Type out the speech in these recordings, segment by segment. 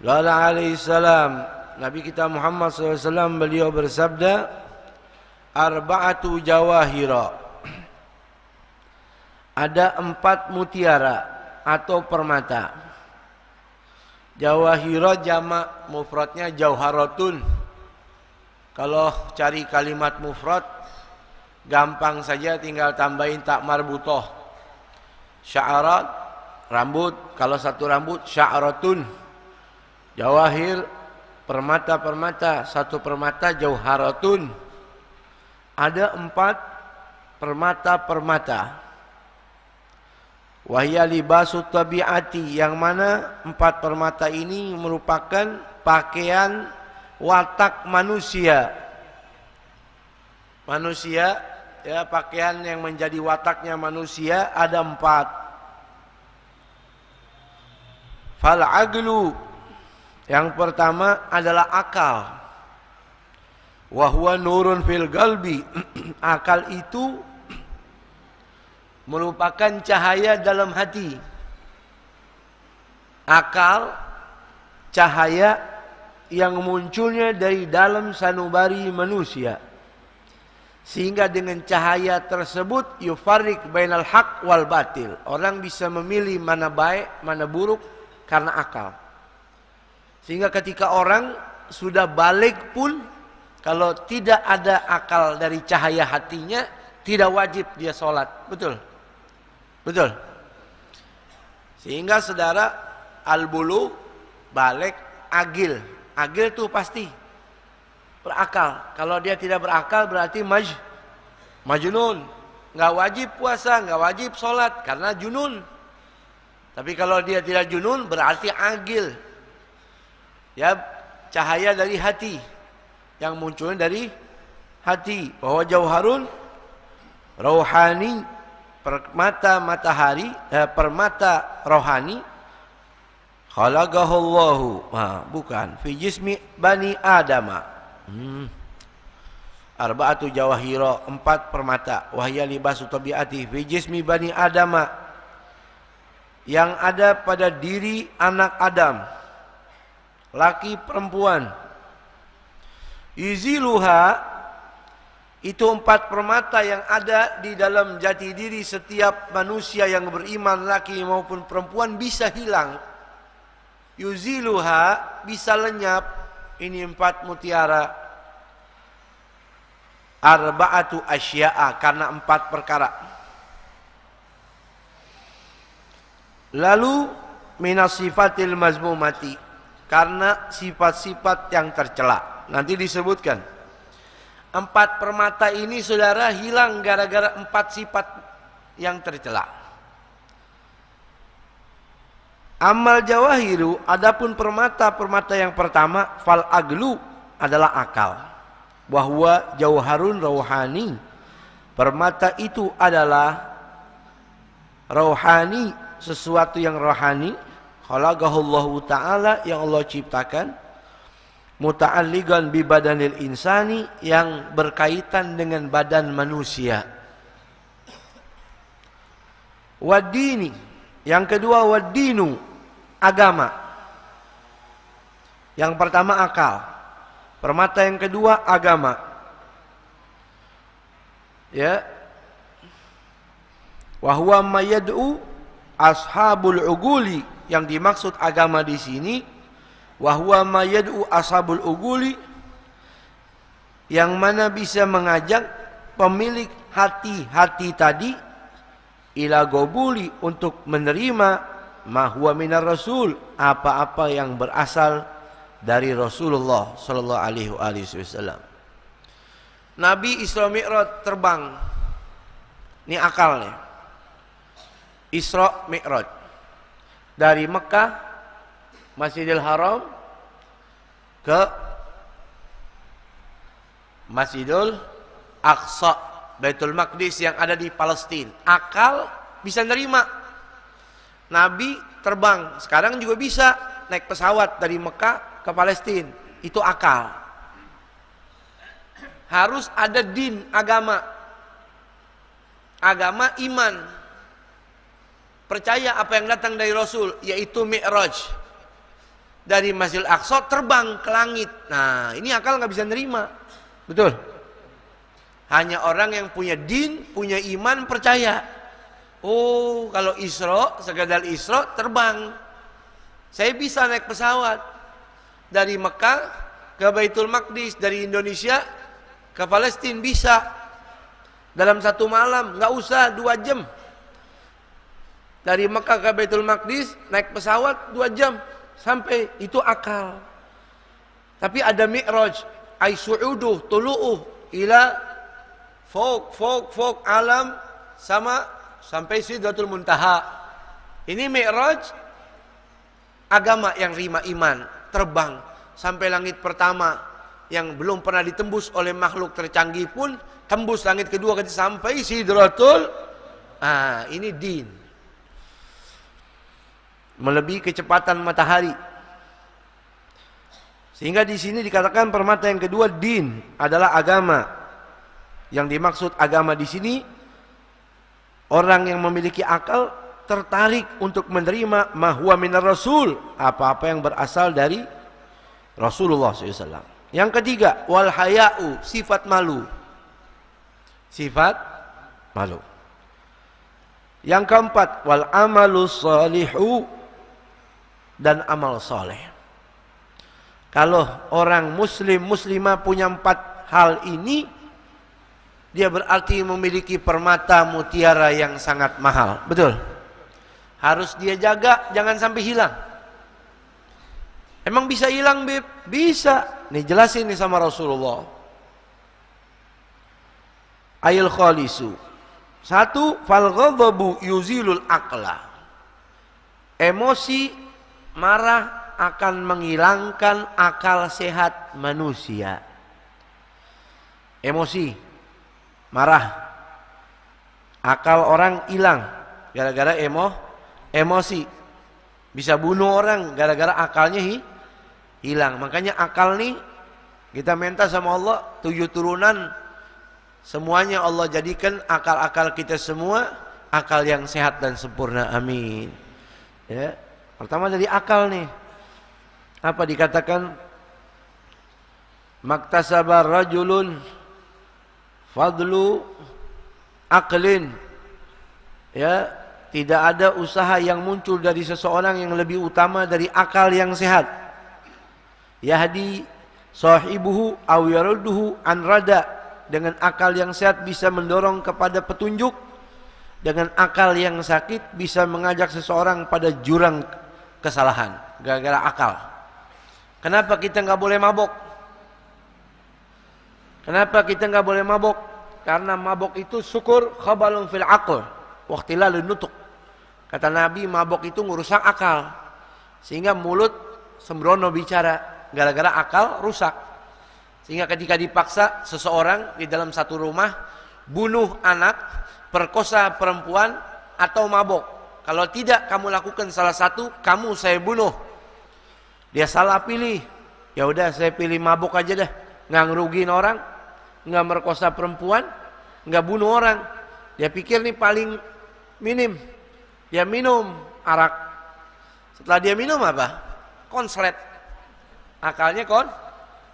Qala alaihi salam, Nabi kita Muhammad SAW beliau bersabda, arba'atu jawahira. Ada 4 mutiara atau permata. Jawahira jamak, mufradnya jauharatun. Kalau cari kalimat mufrad gampang saja, tinggal tambahin tak marbutoh. Sya'arat, rambut. Kalau satu rambut, sya'aratun. Jawahir, permata-permata. Satu permata, jauharatun. Ada 4 permata-permata. Wahya libasu tabi'ati, yang mana 4 permata ini merupakan pakaian watak manusia. Manusia, ya, pakaian yang menjadi wataknya manusia ada 4. Fal aglu, yang pertama adalah akal. Wa huwa nurun fil qalbi. Akal itu merupakan cahaya dalam hati. Akal, cahaya yang munculnya dari dalam sanubari manusia. Sehingga dengan cahaya tersebut yufarriq bainal haq wal batil. Orang bisa memilih mana baik, mana buruk karena akal. Sehingga ketika orang sudah balik pun, kalau tidak ada akal dari cahaya hatinya, tidak wajib dia sholat. Betul? Betul. Sehingga saudara, al-bulu, balik, agil. Agil itu pasti berakal. Kalau dia tidak berakal berarti majnun. Nggak wajib puasa, nggak wajib sholat karena junun. Tapi kalau dia tidak junun berarti agil. Ya, cahaya dari hati yang munculnya dari hati. Bahwa jauharun rohani, permata matahari, permata rohani, khalaqahullahu, bukan, fi jismi bani adama. Arba'atu jawahira, 4 permata. Wahya libasu tabi'ati fi jismi bani adama, yang ada pada diri anak Adam, laki perempuan. Yuziluha, itu 4 permata yang ada di dalam jati diri setiap manusia yang beriman, laki maupun perempuan, bisa hilang. Yuziluha, bisa lenyap. Ini 4 mutiara. Arba'atu asya'a, karena 4 perkara. Lalu minas sifatil mazmumati, karena sifat-sifat yang tercela. Nanti disebutkan 4 permata ini saudara hilang gara-gara 4 sifat yang tercela. Amal jawahiru, adapun permata-permata yang pertama, fal aglu, adalah akal. Wahwa jauharun rohani, permata itu adalah rohani, sesuatu yang rohani. Khalaqahullahu ta'ala, yang Allah ciptakan. Muta'alliqan bi badanil insani, yang berkaitan dengan badan manusia. Wadini, yang kedua wadinu, agama. Yang pertama akal, permata yang kedua agama. Ya. Wa huwa mayad'u ashabul uguli, yang dimaksud agama di sini wahwa mayad'u ashabul uguli, yang mana bisa mengajak pemilik hati-hati tadi ila gobuli, untuk menerima ma huwa minar rasul, apa-apa yang berasal dari Rasulullah sallallahu alaihi wasallam. Nabi Isra Mi'raj terbang. Ini akalnya. Isra Mi'raj dari Mekah Masjidil Haram ke Masjidul Aqsa, Baitul Maqdis yang ada di Palestina. Akal bisa nerima. Nabi terbang, sekarang juga bisa naik pesawat dari Mekah ke Palestina. Itu akal. Harus ada din, agama. Agama iman. Percaya apa yang datang dari Rasul, yaitu Mi'raj. dari Masjidil Aqsa terbang ke langit. Nah, ini akal nggak bisa nerima. Betul? Hanya orang yang punya din, punya iman, percaya. Oh, kalau Isra, sekedar Isra, terbang. Saya bisa naik pesawat dari Mekah ke Baitul Maqdis, dari Indonesia ke Palestina bisa. Dalam satu malam, nggak usah 2 jam. Dari Mekah ke Baitul Maqdis, naik pesawat 2 jam. Sampai, itu akal. Tapi ada mi'raj, ay su'uduh, tulu'uh, ila fok alam sama sampai Sidratul Muntaha. Ini mi'raj agama yang rima iman, terbang sampai langit pertama yang belum pernah ditembus oleh makhluk tercanggih pun tembus langit kedua sampai Sidratul. Ini din. Melebihi kecepatan matahari. Sehingga di sini dikatakan permata yang kedua din adalah agama. Yang dimaksud agama di sini orang yang memiliki akal tertarik untuk menerima ma huwa minar rasul, apa-apa yang berasal dari Rasulullah SAW. Yang ketiga, wal haya'u, sifat malu. Sifat malu. Yang keempat, wal amalu salihu, dan amal soleh. Kalau orang muslim muslimah punya 4 hal ini, dia berarti memiliki permata mutiara yang sangat mahal. Betul? Harus dia jaga, jangan sampai hilang. Emang bisa hilang, Beb? Bisa. Nih jelasin nih sama Rasulullah. Ayil khalisu. 1, fal ghadabu yuzilul aqla. Emosi marah akan menghilangkan akal sehat manusia. Emosi, marah, akal orang hilang gara-gara emosi. Bisa bunuh orang gara-gara akalnya hilang. Makanya akal nih kita minta sama Allah 7 turunan semuanya Allah jadikan akal-akal kita semua akal yang sehat dan sempurna. Amin. Ya. Pertama dari akal nih. Apa dikatakan? Maktasaba rajulun fadlu aqlin. Ya, tidak ada usaha yang muncul dari seseorang yang lebih utama dari akal yang sehat. Yahdi sahibuhu aw yarudduhu an rada. Dengan akal yang sehat bisa mendorong kepada petunjuk. Dengan akal yang sakit bisa mengajak seseorang pada jurang kesalahan gara-gara akal. Kenapa kita nggak boleh mabok? Kenapa kita nggak boleh mabok? Karena mabok itu syukur khabalun fil aql waqtilalun nutuk. Kata Nabi, mabok itu ngerusak akal. Sehingga mulut sembrono bicara gara-gara akal rusak. Sehingga ketika dipaksa seseorang di dalam satu rumah bunuh anak, perkosa perempuan atau mabok. Kalau tidak kamu lakukan salah satu, kamu saya bunuh. Dia salah pilih. Ya udah saya pilih mabuk aja dah. Nggak ngerugiin orang, nggak merkosa perempuan, nggak bunuh orang. Dia pikir nih paling minim. Dia minum arak. Setelah dia minum apa? Konslet. Akalnya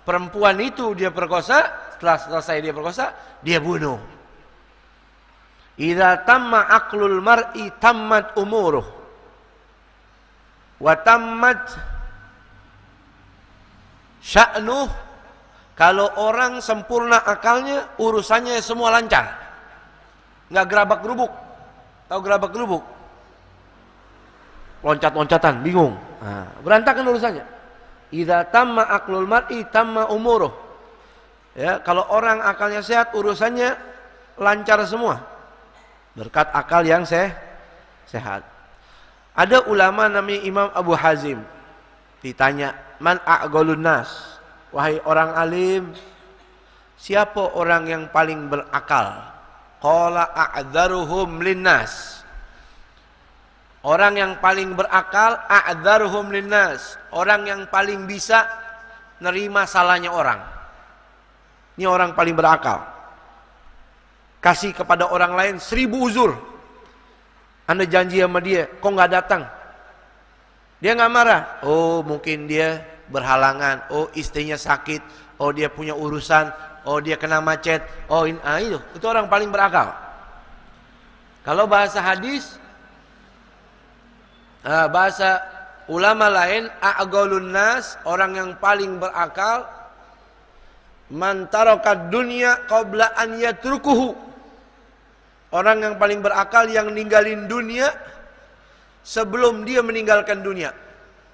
perempuan itu dia perkosa. Setelah selesai dia perkosa, dia bunuh. Idza tamma aqlul mar'i tammat umuruh wa tammat sya'nuh. Kalau orang sempurna akalnya, urusannya semua lancar, nggak gerabak gerubuk. Tahu gerabak gerubuk? Loncat-loncatan, bingung. Berantakan urusannya. Idza tamma aqlul mar'i tamma umuruh. Ya, kalau orang akalnya sehat, urusannya lancar semua. Berkat akal yang sehat. Ada ulama namanya Imam Abu Hazim. Ditanya, man a'ghalun nas? Wahai orang alim, siapa orang yang paling berakal? Qala a'dzaruhum linnas. Orang yang paling berakal, a'dzaruhum linnas. Orang yang paling bisa nerima salahnya orang. Ini orang paling berakal. Kasih kepada orang lain 1000 uzur. Anda janji sama dia, kok nggak datang? Dia nggak marah. Oh, mungkin dia berhalangan. Oh, istrinya sakit. Oh, dia punya urusan. Oh, dia kena macet. Oh, itu orang paling berakal. Kalau bahasa hadis, bahasa ulama lain, a'ghalun nas, orang yang paling berakal, man tarakad dunya qabla an yatrukuhu. Orang yang paling berakal yang ninggalin dunia sebelum dia meninggalkan dunia.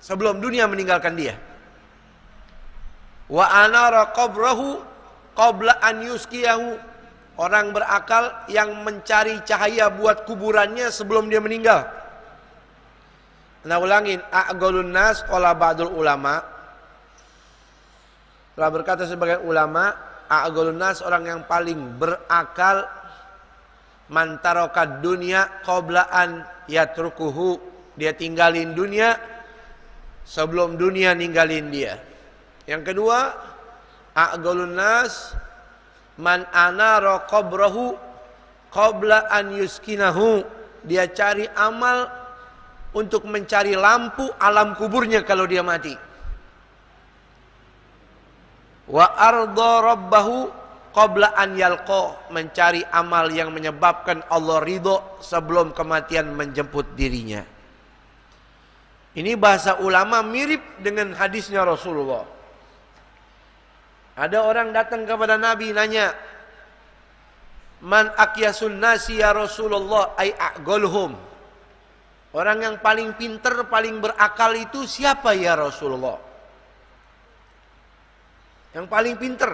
Sebelum dunia meninggalkan dia. Wa anara qabrahu qabla an yuskiyahu. Orang berakal yang mencari cahaya buat kuburannya sebelum dia meninggal. Nah, ulangin, a'ghalun nas qala ba'dul ulama. Telah berkata sebagian ulama, a'ghalun nas, orang yang paling berakal, man tarakad dunya qabla an yatrukuhu. Dia tinggalin dunia sebelum dunia ninggalin dia. Yang kedua, a'ghalun nas man anara qabrahu qabla an yuskinahu. Dia cari amal untuk mencari lampu alam kuburnya kalau dia mati. Wa arda rabbahu qabla an yalqa. Mencari amal yang menyebabkan Allah ridho sebelum kematian menjemput dirinya. Ini bahasa ulama mirip dengan hadisnya Rasulullah. Ada orang datang kepada Nabi nanya, man akyasun nasi ya Rasulullah ay a'ghalhum. Orang yang paling pinter, paling berakal itu siapa ya Rasulullah? Yang paling pinter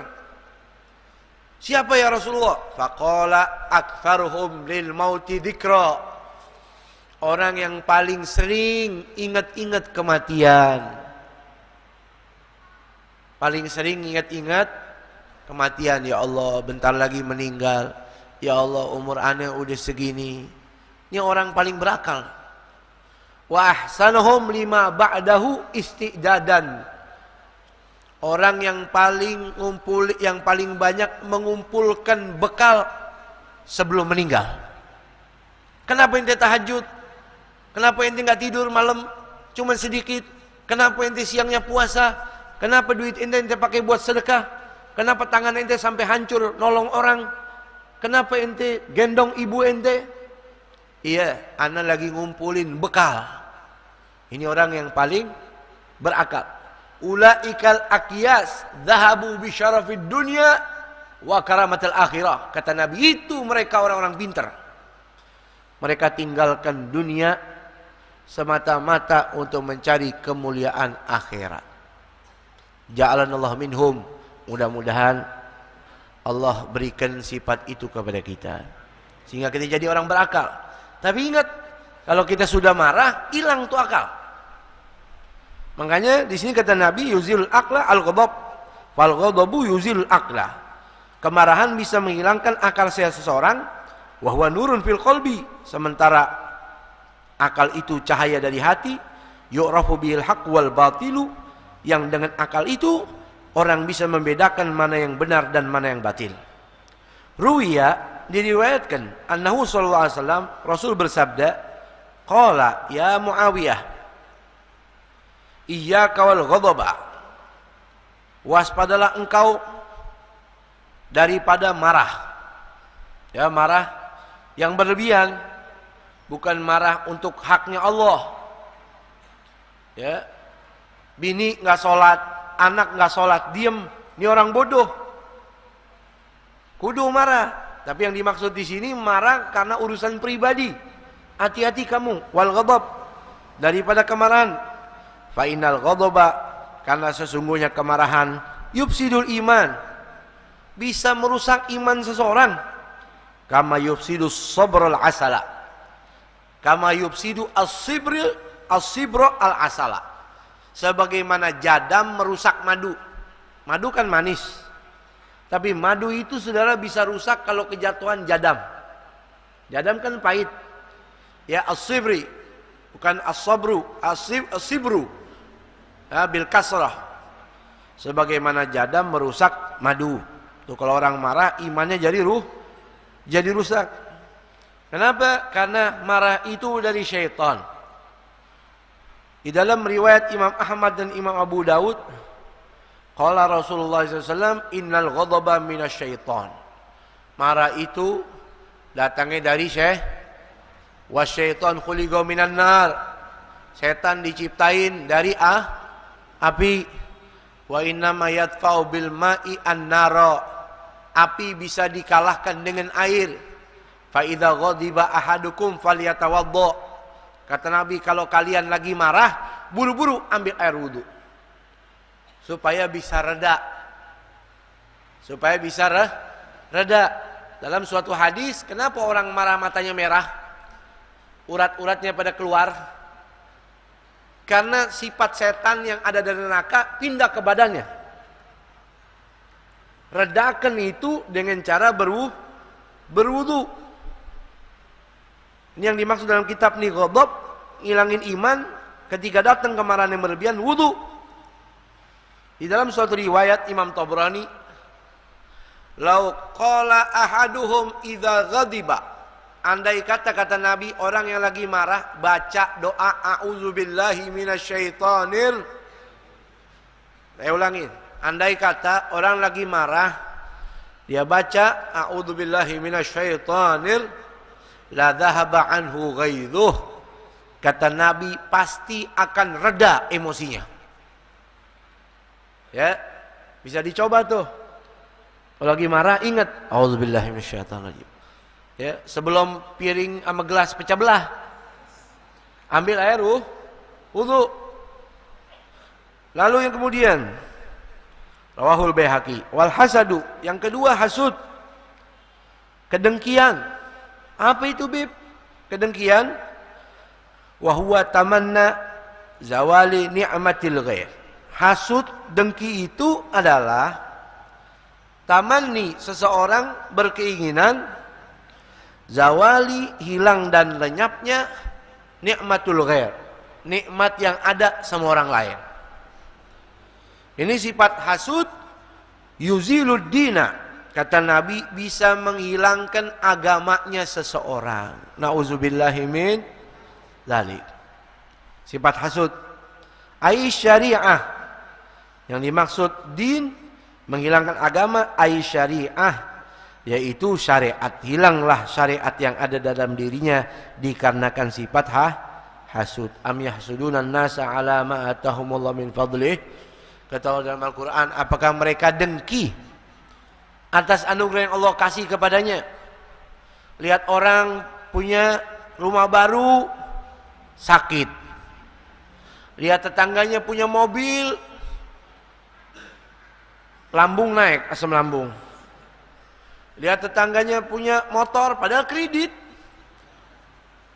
siapa ya Rasulullah? Faqala aktsaruhum lil mauti dzikra. Orang yang paling sering ingat-ingat kematian. Paling sering ingat-ingat kematian. Ya Allah, bentar lagi meninggal. Ya Allah, umur ana udah segini. Ini orang paling berakal. Wa ahsanuhum lima ba'dahu istidadan. Orang yang paling banyak mengumpulkan bekal sebelum meninggal. Kenapa ente tahajud? Kenapa ente nggak tidur malam cuma sedikit? Kenapa ente siangnya puasa? Kenapa duit ente pakai buat sedekah? Kenapa tangan ente sampai hancur nolong orang? Kenapa ente gendong ibu ente? Iya, ana lagi ngumpulin bekal. Ini orang yang paling berakal. Ulaikal aqyas dhahabu bi syarafid dunya wa karamatil akhirah. Kata Nabi, itu mereka orang-orang pintar. Mereka tinggalkan dunia semata-mata untuk mencari kemuliaan akhirat. Ja'alanallahu minhum. Mudah-mudahan Allah berikan sifat itu kepada kita, sehingga kita jadi orang berakal. Tapi ingat, kalau kita sudah marah, hilang tuh akal. Makanya di sini kata Nabi, yuzil aqla al-ghadab, fal ghadabu yuzil aqla. Kemarahan bisa menghilangkan akal seseorang, wa huwa nurun fil qalbi. Sementara akal itu cahaya dari hati, yu'rafu bil haqq wal batilu. Yang dengan akal itu orang bisa membedakan mana yang benar dan mana yang batil. Ruwiya, diriwayatkan, annahu sallallahu alaihi wasallam, Rasul bersabda, qala ya Muawiyah, iyyaka wal ghadaba. Waspadalah engkau daripada marah. Ya, marah yang berlebihan, bukan marah untuk haknya Allah. Ya. Bini nggak sholat, anak nggak sholat, diem. Ini orang bodoh. Kudu marah. Tapi yang dimaksud di sini marah karena urusan pribadi. Hati-hati kamu. Wal ghadab, daripada kemarahan. Fa innal ghadaba, karena sesungguhnya kemarahan, yufsidul iman, bisa merusak iman seseorang. Kama yufsidus sabrul asala, kama yufsidu as-sibra al-asala. Sebagaimana jadam merusak madu. Madu kan manis. Tapi madu itu saudara bisa rusak kalau kejatuhan jadam. Jadam kan pahit. Ya, as-sibri, bukan as-sabru, as-sibru. Ya, bil kasrah. Sebagaimana jadam merusak madu. Tuh, kalau orang marah imannya jadi rusak. Kenapa? Karena marah itu dari syaitan. Di dalam riwayat Imam Ahmad dan Imam Abu Daud, qala Rasulullah SAW, innal ghadaba minasyaitan. Marah itu datangnya dari wasyaitan khuliqa minan nar. Setan diciptain dari api. Wa inna ma yadfa'u bil ma'i an-nara. Api bisa dikalahkan dengan air. Fa idza ghadiba ahadukum falyatawaddo. Kata Nabi, kalau kalian lagi marah, buru-buru ambil air wudu. Supaya bisa reda. Supaya bisa reda. Dalam suatu hadis, kenapa orang marah matanya merah? Urat-uratnya pada keluar. Karena sifat setan yang ada dari neraka pindah ke badannya. Redakan itu dengan cara berwudu. Ini yang dimaksud dalam kitab nih, ghadab, ngilangin iman ketika datang kemarahan yang berlebihan, wudu. Di dalam suatu riwayat Imam Tabrani, lau qala ahaduhum idza ghadiba, andai kata Nabi, orang yang lagi marah baca doa a'udzubillahi minasyaitonir. Saya ulangin, andai kata orang lagi marah, dia baca a'udzubillahi minasyaitonir, la dhahaba anhu ghaidhuh. Kata Nabi, pasti akan reda emosinya. Ya, bisa dicoba tuh. Kalau lagi marah, ingat a'udzubillahi minasyaitonir. Ya, sebelum piring sama gelas pecah belah, ambil air wudu. Lalu yang kemudian, rawahul Baihaqi, wal hasadu, yang kedua hasud, kedengkian. Apa itu, Bib? Kedengkian, wa huwa tamanna zawali ni'matil ghair. Hasud, dengki itu adalah tamanni, seseorang berkeinginan zawali, hilang dan lenyapnya nikmatul ghair, nikmat yang ada sama orang lain. Ini sifat hasud, yuzilud dina. Kata Nabi, bisa menghilangkan agamanya seseorang. Nauzubillahi min dzalik. Sifat hasud. Syariah, yang dimaksud din, menghilangkan agama, syariah, yaitu syariat. Hilanglah syariat yang ada dalam dirinya dikarenakan sifat hasud. Am yahsudunan nasa ala ma atahumullah min fadlih. Kata dalam Al-Quran, apakah mereka dengki atas anugerah yang Allah kasih kepadanya? Lihat orang punya rumah baru, sakit. Lihat tetangganya punya mobil, lambung naik, asam lambung. Lihat tetangganya punya motor, padahal kredit.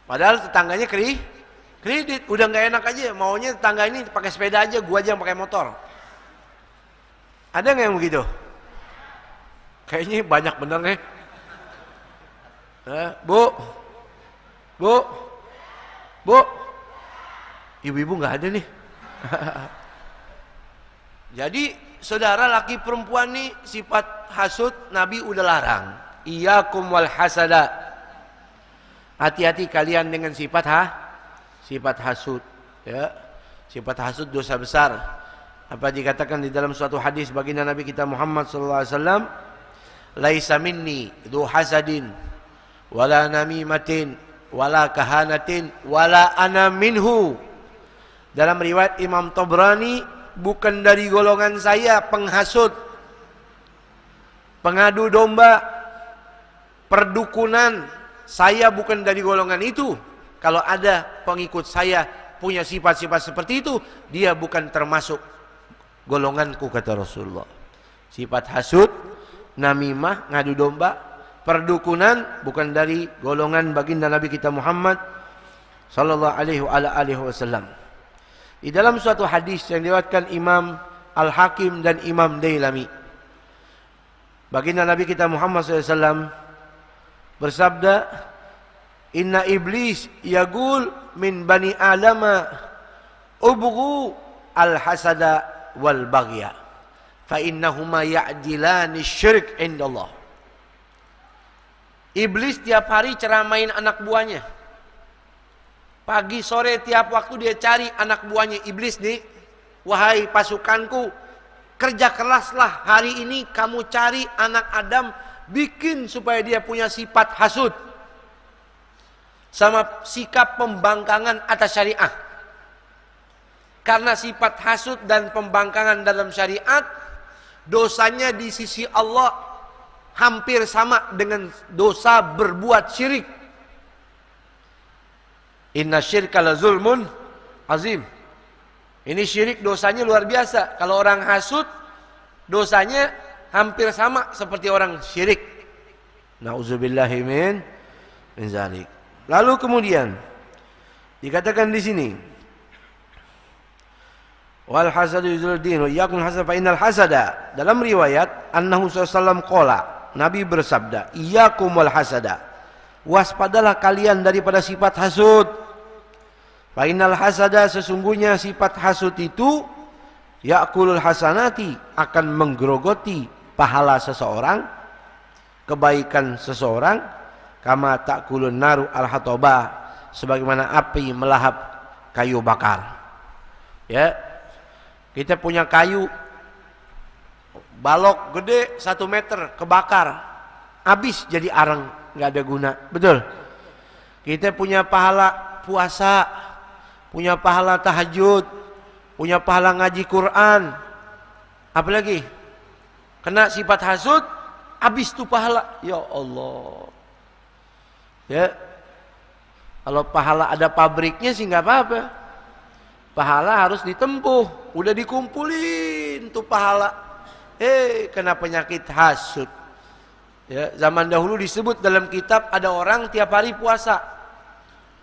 Padahal tetangganya kredit. Udah gak enak aja, maunya tetangga ini pakai sepeda aja, gua aja yang pakai motor. Ada gak yang begitu? Kayaknya banyak bener nih. Bu, ibu-ibu gak ada nih. Jadi saudara, laki perempuan nih sifat hasud Nabi udah larang. Iyyakum wal hasada. Hati-hati kalian dengan sifat hasud, ya. Sifat hasud dosa besar. Apa dikatakan di dalam suatu hadis baginda Nabi kita Muhammad sallallahu alaihi wasallam, laisa minni dzu hasadin wala namimatin wala kahanatin wala ana minhu. Dalam riwayat Imam Tabrani, bukan dari golongan saya penghasut, pengadu domba, perdukunan. Saya bukan dari golongan itu. Kalau ada pengikut saya punya sifat-sifat seperti itu, dia bukan termasuk golonganku, kata Rasulullah. Sifat hasud, namimah, ngadu domba, perdukunan, bukan dari golongan baginda Nabi kita Muhammad sallallahu alaihi wasallam. Di dalam suatu hadis yang diriwayatkan Imam Al-Hakim dan Imam Dailami, baginda Nabi kita Muhammad SAW bersabda, inna iblis yagul min bani adama ubghu al-hasada wal baghya fa innahuma ya'dilani syirk indallah. Iblis tiap hari ceramain anak buahnya. Pagi sore tiap waktu dia cari anak buahnya iblis nih. Wahai pasukanku, kerja keraslah hari ini, kamu cari anak Adam, bikin supaya dia punya sifat hasud sama sikap pembangkangan atas syariat. Karena sifat hasud dan pembangkangan dalam syariat, dosanya di sisi Allah hampir sama dengan dosa berbuat syirik. Inna syirka la zulmun azim. Ini syirik dosanya luar biasa. Kalau orang hasud, dosanya hampir sama seperti orang syirik. Nauzubillahi min zalik. Lalu kemudian dikatakan di sini, wal hasadu yuzul din wa iyyakum hasad fa innal hasada. Dalam riwayat annahu sallallahu qala, Nabi bersabda, iyyakum wal hasada. Waspadalah kalian daripada sifat hasud. Fa innal hasada, sesungguhnya sifat hasud itu ya'kulul hasanati, akan menggerogoti pahala seseorang, kebaikan seseorang, kama ta'kulun naru al-hataba, sebagaimana api melahap kayu bakar. Ya, kita punya kayu balok gede 1 meter kebakar, habis jadi arang, nggak ada guna, betul. Kita punya pahala puasa, punya pahala tahajud, punya pahala ngaji Quran, apalagi kena sifat hasud, habis tuh pahala. Ya Allah. Ya, kalau pahala ada pabriknya sih nggak apa-apa. Pahala harus ditempuh, udah dikumpulin tuh pahala. Kena penyakit hasud. Ya, zaman dahulu disebut dalam kitab, ada orang tiap hari puasa,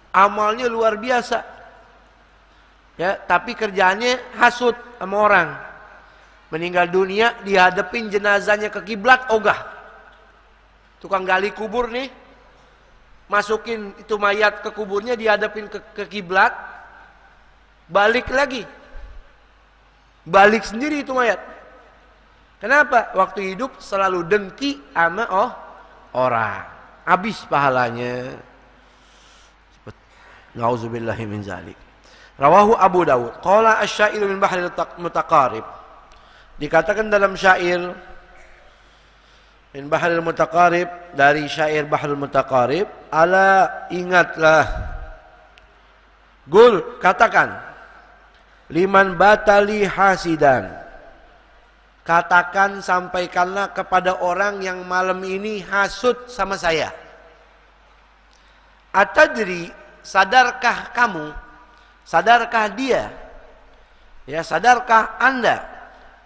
amalnya luar biasa. Ya, tapi kerjaannya hasud sama orang. Meninggal dunia, dihadapin jenazahnya ke kiblat, ogah. Tukang gali kubur nih, masukin itu mayat ke kuburnya, dihadapin ke kiblat, balik lagi, balik sendiri itu mayat. Kenapa? Waktu hidup selalu dengki sama orang, habis pahalanya. Nauzubillahi min zalik. Rawahu Abu Dawud. Qala asy-syairu min bahril mutaqarib. Dikatakan dalam syair min bahril mutaqarib, dari syair bahril mutaqarib, ala, ingatlah, gul, katakan, liman batali hasidan, katakan, sampaikanlah kepada orang yang malam ini hasud sama saya. Atadri, sadarkah kamu, sadarkah dia, ya, sadarkah anda,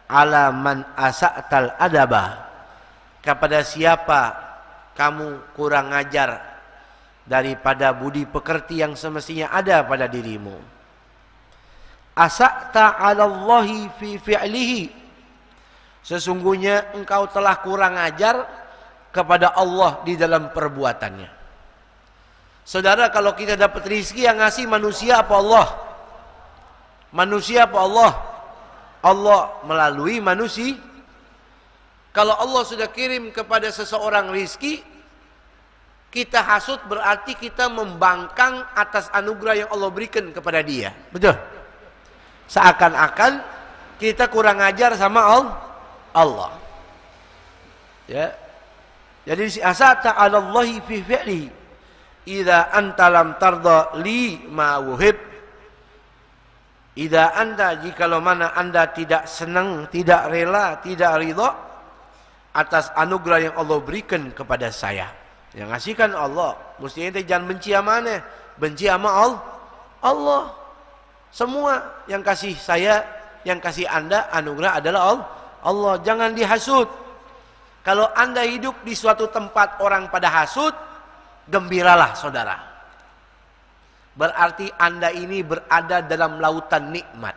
ala man asa'tal adabah, kepada siapa kamu kurang ajar daripada budi pekerti yang semestinya ada pada dirimu. Asa'ta 'ala Allahi fi fi'lihi, sesungguhnya engkau telah kurang ajar kepada Allah di dalam perbuatannya. Saudara, kalau kita dapat rezeki, yang ngasih manusia apa Allah? Manusia apa Allah? Allah melalui manusia. Kalau Allah sudah kirim kepada seseorang rezeki, kita hasud berarti kita membangkang atas anugerah yang Allah berikan kepada dia. Betul? Seakan-akan kita kurang ajar sama Allah. Ya. Jadi asata 'ala Allahi fi fi'li, idza anta lam tarda li ma wuhib. Idza anta, jikalau mana anda tidak senang, tidak rela, tidak ridha atas anugerah yang Allah berikan kepada saya. Yang ngasihkan Allah. Mestinya kita jangan benci sama mana? Benci sama Allah. Semua yang kasih saya, yang kasih anda anugerah adalah Allah. Jangan dihasud. Kalau anda hidup di suatu tempat orang pada hasud, gembiralah saudara. Berarti anda ini berada dalam lautan nikmat.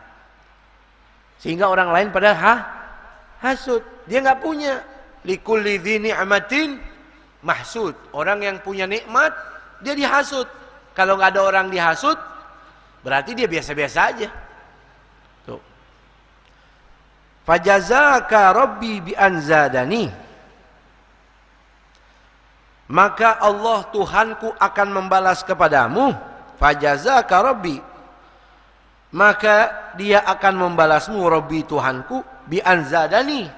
Sehingga orang lain pada hasud. Dia nggak punya. Likulli dzi ni'matin mahsud. Orang yang punya nikmat, dia dihasud. Kalau nggak ada orang dihasud, berarti dia biasa-biasa aja. Tuh. Fajazaka Rabbi bi anzadani. Maka Allah Tuhanku akan membalas kepadamu fajazaka rabbi, maka dia akan membalasmu Rabbi Tuhanku bi anzadani,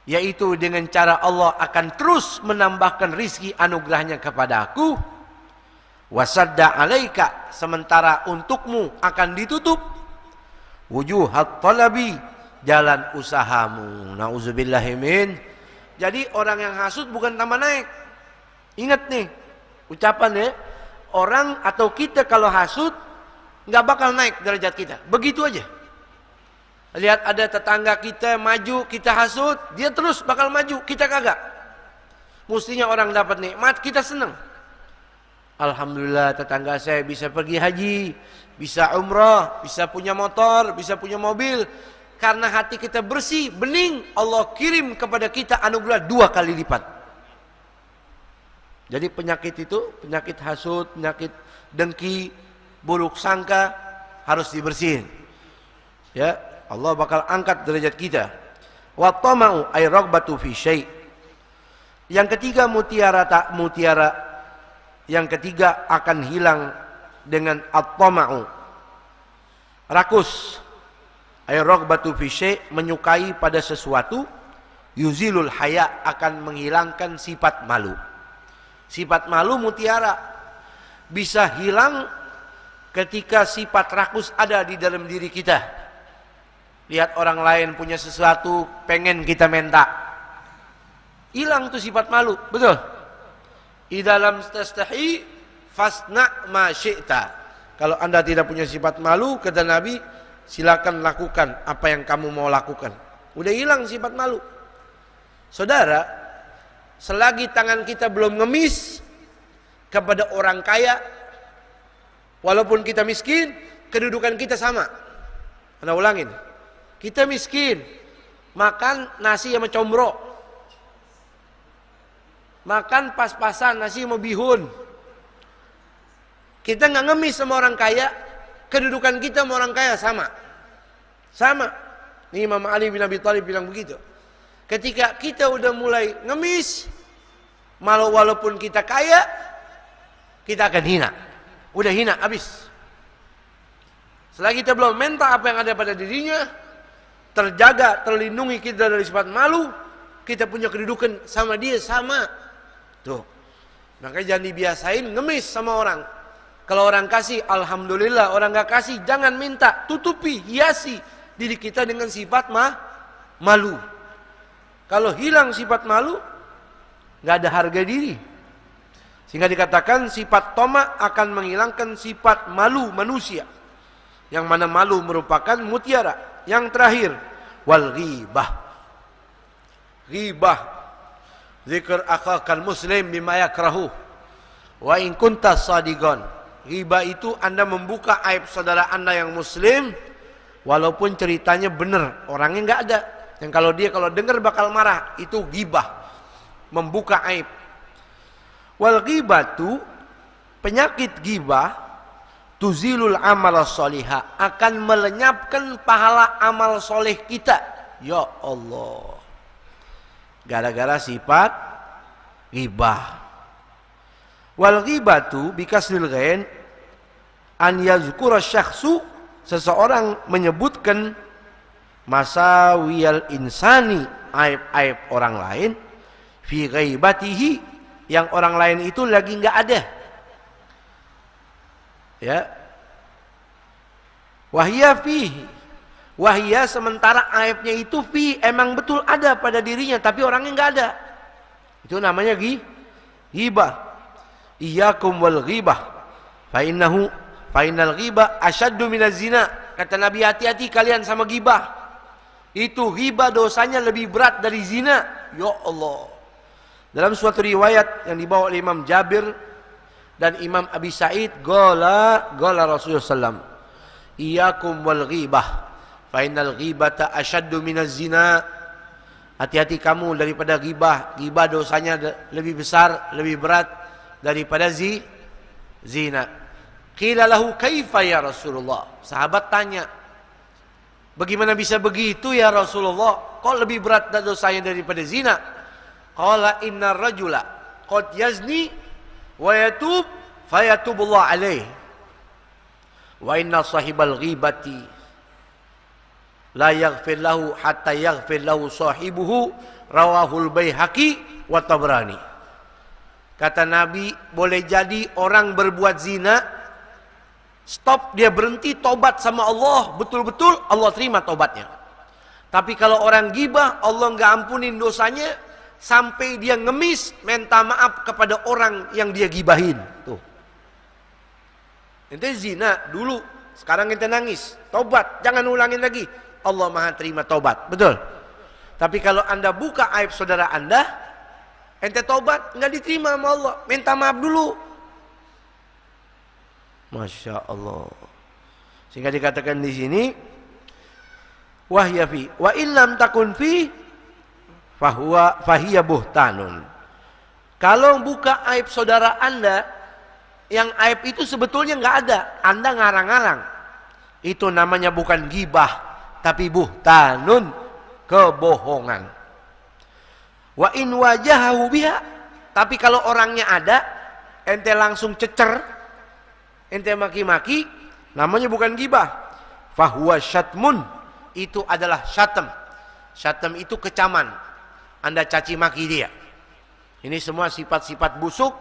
yaitu dengan cara Allah akan terus menambahkan rizki anugerahnya kepada aku. Wasadda alaika, sementara untukmu akan ditutup wujuhat talabi, jalan usahamu. Nauzubillahimin. Jadi orang yang hasud bukan tambah naik. Ingat nih ucapan ya, orang atau kita kalau hasud nggak bakal naik derajat kita, begitu aja. Lihat ada tetangga kita maju, kita hasud, dia terus bakal maju, kita kagak. Mestinya orang dapat nikmat, kita senang. Alhamdulillah tetangga saya bisa pergi haji, bisa umrah, bisa punya motor, bisa punya mobil. Karena hati kita bersih, bening, Allah kirim kepada kita anugerah 2 kali lipat. Jadi penyakit itu, penyakit hasud, penyakit dengki, buruk sangka harus dibersihin. Ya, Allah bakal angkat derajat kita. Wa tama'u ay raghbatu fi syai'. Yang ketiga mutiara yang ketiga akan hilang dengan at-tama'u. Rakus ay raghbatu fi syai', menyukai pada sesuatu, yuzilul haya, akan menghilangkan sifat malu. Sifat malu mutiara bisa hilang ketika sifat rakus ada di dalam diri kita. Lihat orang lain punya sesuatu, pengen kita minta, hilang tuh sifat malu, betul? Idza lam tastahi fasna ma syi'ta. Kalau anda tidak punya sifat malu, kata Nabi, silakan lakukan apa yang kamu mau lakukan. Udah hilang sifat malu. Saudara, selagi tangan kita belum ngemis kepada orang kaya, walaupun kita miskin, kedudukan kita sama. Anda ulangin, kita miskin, makan nasi sama combro, makan pas-pasan nasi sama bihun. Kita nggak ngemis sama orang kaya, kedudukan kita sama orang kaya sama. Sama. Ini Imam Ali bin Abi Thalib bilang begitu. Ketika kita udah mulai ngemis, malu walaupun kita kaya, kita akan hina. Udah hina, habis. Selagi kita belum minta apa yang ada pada dirinya, terjaga, terlindungi kita dari sifat malu, kita punya kedudukan sama dia, sama. Tuh. Makanya jangan dibiasain ngemis sama orang. Kalau orang kasih, alhamdulillah. Orang gak kasih, jangan minta. Tutupi, hiasi diri kita dengan sifat malu. Kalau hilang sifat malu, gak ada harga diri. Sehingga dikatakan sifat toma akan menghilangkan sifat malu manusia. Yang mana malu merupakan mutiara. Yang terakhir, wal ghibah. Ghibah, zikr akhakal muslim bima yakrahu wa in kunta sadiqan. Ghibah itu Anda membuka aib saudara Anda yang muslim, walaupun ceritanya benar, orangnya nggak ada. Yang kalau dengar bakal marah, itu ghibah, membuka aib. Wal ghibatu, penyakit ghibah, tuzilul amal solihah, akan melenyapkan pahala amal soleh kita. Ya Allah, gara-gara sifat ghibah. Wal ghibatu bikasril ghain an yazkura syakhsu, seseorang menyebutkan masawiyal insani, aib-aib orang lain, fi ghaibatihi, yang orang lain itu lagi enggak ada. Ya. Wahya fihi, wahya, sementara aibnya itu fi, emang betul ada pada dirinya, tapi orangnya enggak ada. Itu namanya ghibah. Iyyakum wal ghibah fa innal ghibah asyaddu minaz zina. Kata Nabi, hati-hati kalian sama ghibah. Itu ghibah dosanya lebih berat dari zina. Ya Allah. Dalam suatu riwayat yang dibawa oleh Imam Jabir dan Imam Abi Sa'id, qala Rasulullah sallam, iyyakum wal ghibah fa innal ghibata asyaddu minaz zina. Hati-hati kamu daripada ghibah. Ghibah dosanya lebih besar, lebih berat daripada zina. Qila lahu kaifa ya Rasulullah. Sahabat tanya, bagaimana bisa begitu ya Rasulullah? Kok lebih berat dosanya daripada zina? Qala innar rajula qad yazni wa yatub fayatubullah alaih. Wa inna sahibal ghibati la yaghfir lahu hatta yaghfir lahu sahibuhu, rawahul Baihaqi wa Tabrani. Kata Nabi, boleh jadi orang berbuat zina, stop, dia berhenti, tobat sama Allah, betul-betul Allah terima tobatnya. Tapi kalau orang gibah, Allah nggak ampunin dosanya sampai dia ngemis minta maaf kepada orang yang dia gibahin. Tuh, ente zina dulu, sekarang ente nangis, tobat, jangan ulangin lagi, Allah maha terima tobat, betul. Tapi kalau anda buka aib saudara anda, ente tobat nggak diterima sama Allah, minta maaf dulu. Masya Allah. Sehingga dikatakan di sini, wahya fi wa illam takun fi fahiya buhtanun. Kalau buka aib saudara anda, yang aib itu sebetulnya nggak ada, anda ngarang-ngarang, itu namanya bukan gibah, tapi buhtanun, kebohongan. Wa in wajahahu biha, tapi kalau orangnya ada, ente langsung cecer, ente maki-maki, namanya bukan gibah. Fahuwa syatmun, itu adalah syatam. Syatam itu kecaman, anda caci maki dia. Ini semua sifat-sifat busuk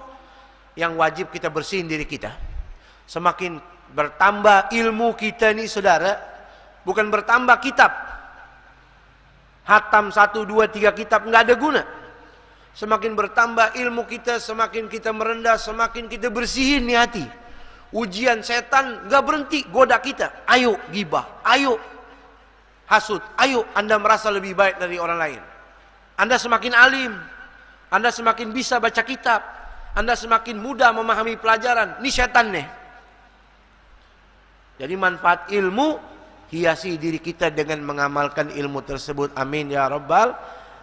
yang wajib kita bersihin diri kita. Semakin bertambah ilmu kita nih saudara, bukan bertambah kitab, hatam 1, 2, 3 kitab nggak ada guna. Semakin bertambah ilmu kita, semakin kita merendah, semakin kita bersihin nih hati. Ujian setan nggak berhenti goda kita. Ayo gibah, ayo hasud, ayo anda merasa lebih baik dari orang lain. Anda semakin alim, anda semakin bisa baca kitab, anda semakin mudah memahami pelajaran. Ini setan nih. Jadi manfaat ilmu, hiasi diri kita dengan mengamalkan ilmu tersebut. Amin ya rabbal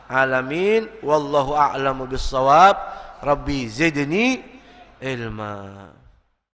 alamin. Wallahu a'lamu bissawab. Rabbi zidni ilma.